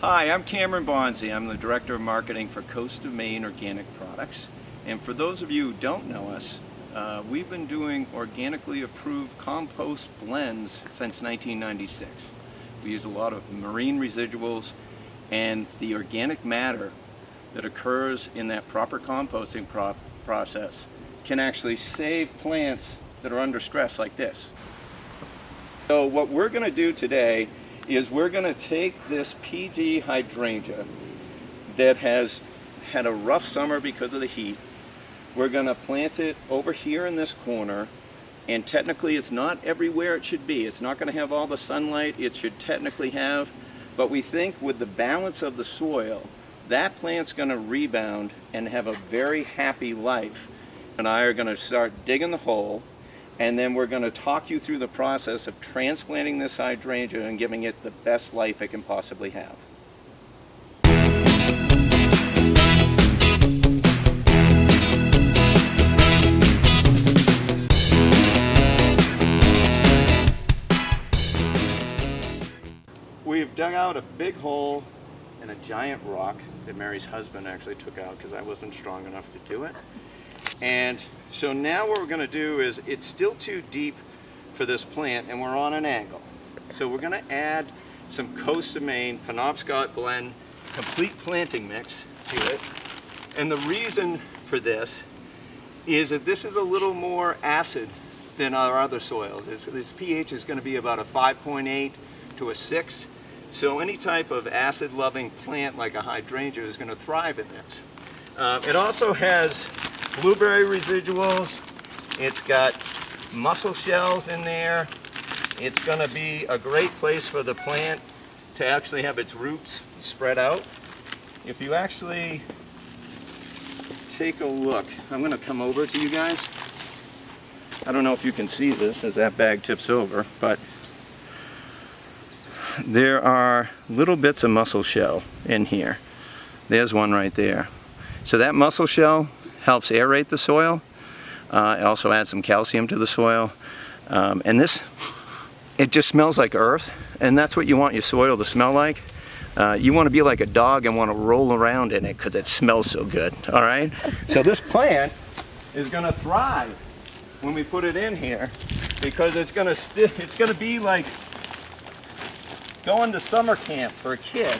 Hi, I'm Cameron Bonzi. I'm the Director of Marketing for Coast of Maine Organic Products. And for those of you who don't know us, we've been doing organically approved compost blends since 1996. We use a lot of marine residuals, and the organic matter that occurs in that proper composting process can actually save plants that are under stress like this. So what we're going to do today is we're going to take this Pee Gee Hydrangea that has had a rough summer because of the heat. We're going to plant it over here in this corner, and technically it's not everywhere it should be. It's not going to have all the sunlight it should technically have, but we think with the balance of the soil, that plant's going to rebound and have a very happy life. And I are going to start digging the hole, and then we're going to talk you through the process of transplanting this hydrangea and giving it the best life it can possibly have. We've dug out a big hole in a giant rock that Mary's husband actually took out because I wasn't strong enough to do it. And so now what we're going to do is, it's still too deep for this plant and we're on an angle. So we're going to add some Coast of Maine Penobscot Blend complete planting mix to it. And the reason for this is that this is a little more acid than our other soils. This pH is going to be about a 5.8 to a 6. So any type of acid-loving plant like a hydrangea is going to thrive in this. It also has blueberry residuals. It's got mussel shells in there. It's going to be a great place for the plant to actually have its roots spread out. If you actually take a look, I'm going to come over to you guys. I don't know if you can see this as that bag tips over, but there are little bits of mussel shell in here. There's one right there. So that mussel shell helps aerate the soil. It also adds some calcium to the soil. And this, it just smells like earth, and that's what you want your soil to smell like. You want to be like a dog and want to roll around in it because it smells so good, all right? So this plant is going to thrive when we put it in here, because it's going to be like going to summer camp for a kid.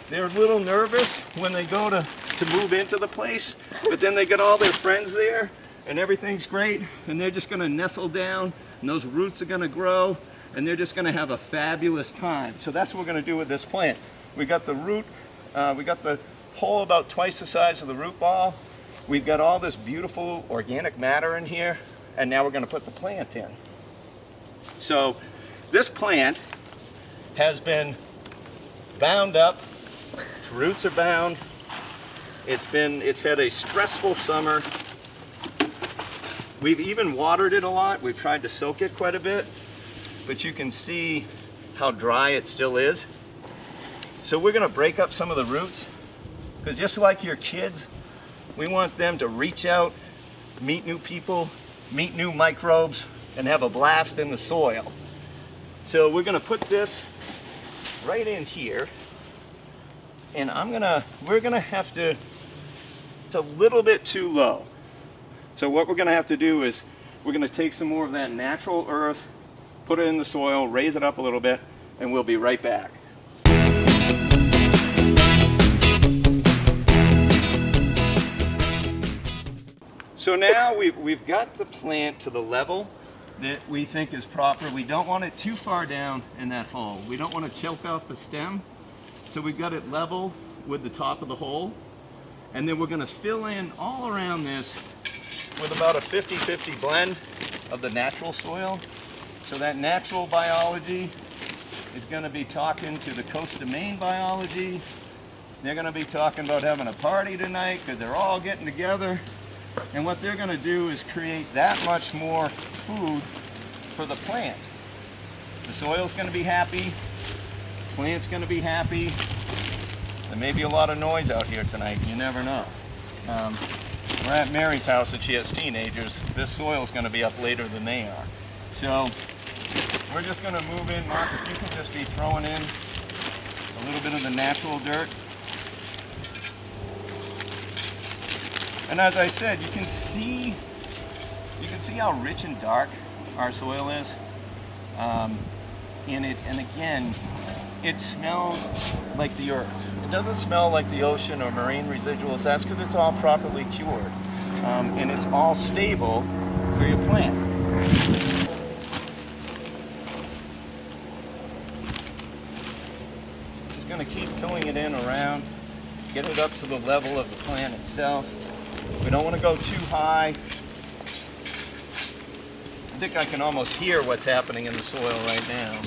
They're a little nervous when they go to move into the place, but then they get all their friends there and everything's great, and they're just going to nestle down, and those roots are going to grow, and they're just going to have a fabulous time. So that's what we're going to do with this plant. We got the root, we got the hole about twice the size of the root ball. We've got all this beautiful organic matter in here, and now we're going to put the plant in. So this plant has been bound up. Its roots are bound. It's had a stressful summer. We've even watered it a lot. We've tried to soak it quite a bit, but you can see how dry it still is. So we're going to break up some of the roots, because just like your kids, we want them to reach out, meet new people, meet new microbes, and have a blast in the soil. So we're going to put this right in here, and we're gonna have to, it's a little bit too low. So what we're gonna have to do is, we're gonna take some more of that natural earth, put it in the soil, raise it up a little bit, and we'll be right back. So now we've got the plant to the level that we think is proper. We don't want it too far down in that hole. We don't want to choke off the stem. So we've got it level with the top of the hole. And then we're going to fill in all around this with about a 50-50 blend of the natural soil. So that natural biology is going to be talking to the Coast of Maine biology. They're going to be talking about having a party tonight because they're all getting together. And what they're going to do is create that much more food for the plant. The soil's going to be happy, the plant's going to be happy. There may be a lot of noise out here tonight, you never know. We're at Mary's house and she has teenagers. This soil's going to be up later than they are. So we're just going to move in. Mark, if you can just be throwing in a little bit of the natural dirt. And as I said, you can see how rich and dark our soil is. And again, it smells like the earth. It doesn't smell like the ocean or marine residuals. That's because it's all properly cured. And it's all stable for your plant. Just going to keep filling it in around, get it up to the level of the plant itself. We don't want to go too high. I think I can almost hear what's happening in the soil right now.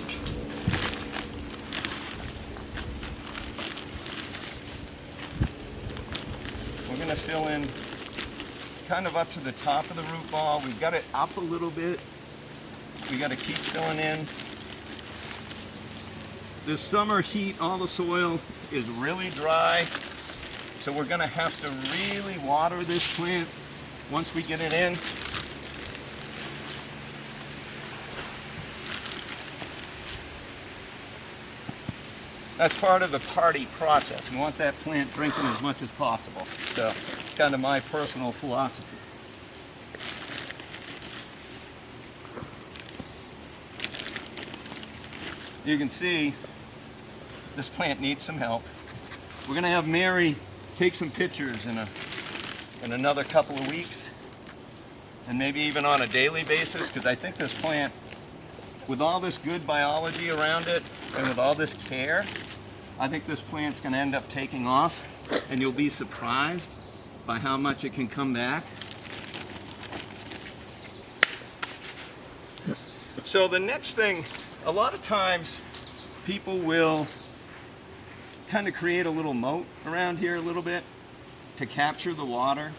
We're going to fill in kind of up to the top of the root ball. We've got it up a little bit. We got to keep filling in. This summer heat, all the soil is really dry. So we're going to have to really water this plant once we get it in. That's part of the party process. We want that plant drinking as much as possible. So it's kind of my personal philosophy. You can see this plant needs some help. We're going to have Mary take some pictures in another couple of weeks, and maybe even on a daily basis, because I think this plant, with all this good biology around it and with all this care, I think this plant's going to end up taking off, and you'll be surprised by how much it can come back. So the next thing, a lot of times people will kind of create a little moat around here a little bit to capture the water.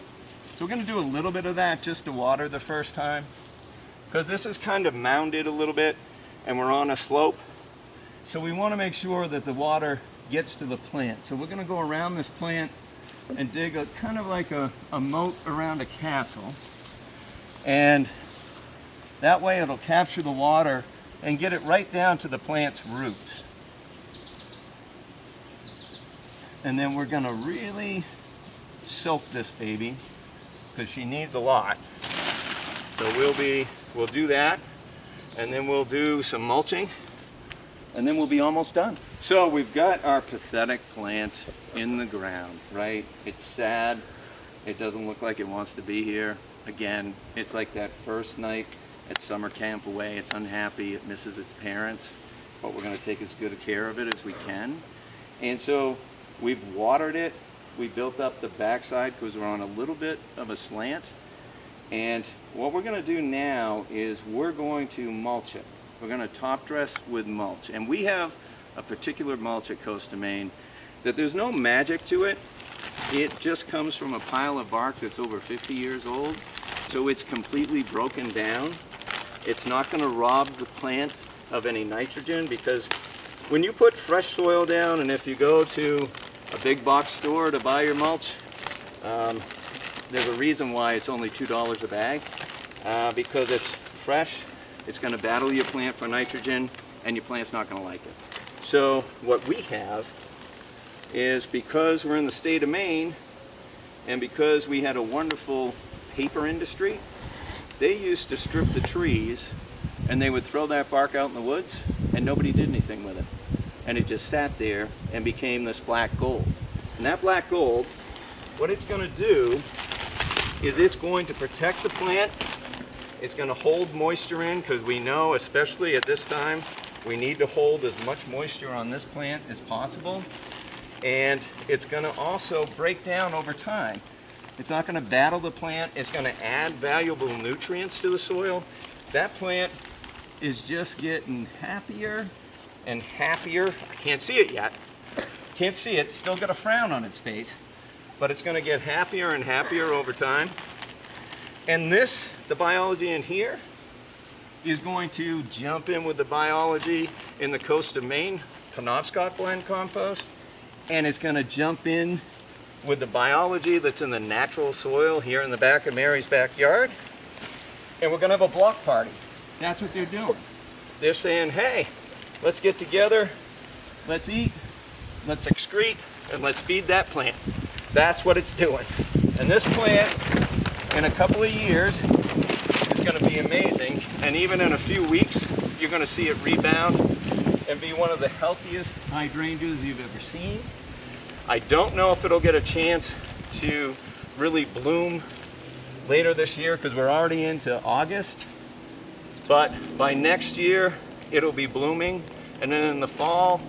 So we're going to do a little bit of that just to water the first time, because this is kind of mounded a little bit and we're on a slope. So we want to make sure that the water gets to the plant. So we're going to go around this plant and dig a kind of like a moat around a castle, and that way it'll capture the water and get it right down to the plant's roots. And then we're going to really soak this baby because she needs a lot. So we'll do that, and then we'll do some mulching, and then we'll be almost done. So we've got our pathetic plant in the ground, right? It's sad. It doesn't look like it wants to be here. Again, it's like that first night at summer camp away. It's unhappy. It misses its parents, but we're going to take as good care of it as we can. And so we've watered it. We built up the backside because we're on a little bit of a slant. And what we're going to do now is we're going to mulch it. We're going to top dress with mulch. And we have a particular mulch at Costa Maine that there's no magic to it. It just comes from a pile of bark that's over 50 years old. So it's completely broken down. It's not going to rob the plant of any nitrogen, because when you put fresh soil down, and if you go to a big box store to buy your mulch, there's a reason why it's only $2 a bag, because it's fresh. It's going to battle your plant for nitrogen, and your plant's not going to like it. So what we have is, because we're in the state of Maine, and because we had a wonderful paper industry, they used to strip the trees and they would throw that bark out in the woods, and nobody did anything with it. And it just sat there and became this black gold. And that black gold, what it's going to do is it's going to protect the plant. It's going to hold moisture in, because we know, especially at this time, we need to hold as much moisture on this plant as possible. And it's going to also break down over time. It's not going to battle the plant. It's going to add valuable nutrients to the soil. That plant is just getting happier and happier. I can't see it yet. Can't see it. Still got a frown on its face. But it's going to get happier and happier over time. And this, the biology in here, is going to jump in with the biology in the Costa Maine Penobscot blend compost. And it's going to jump in with the biology that's in the natural soil here in the back of Mary's backyard. And we're going to have a block party. That's what they're doing. They're saying, hey, let's get together, let's eat, let's excrete, and let's feed that plant. That's what it's doing. And this plant, in a couple of years, is going to be amazing. And even in a few weeks, you're going to see it rebound and be one of the healthiest hydrangeas you've ever seen. I don't know if it'll get a chance to really bloom later this year because we're already into August. But by next year, it'll be blooming. And then in the fall,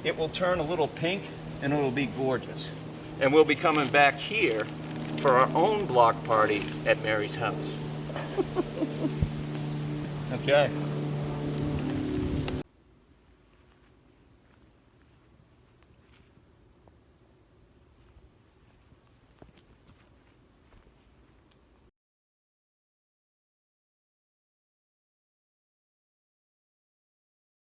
it will turn a little pink and it'll be gorgeous. And we'll be coming back here for our own block party at Mary's house. Okay.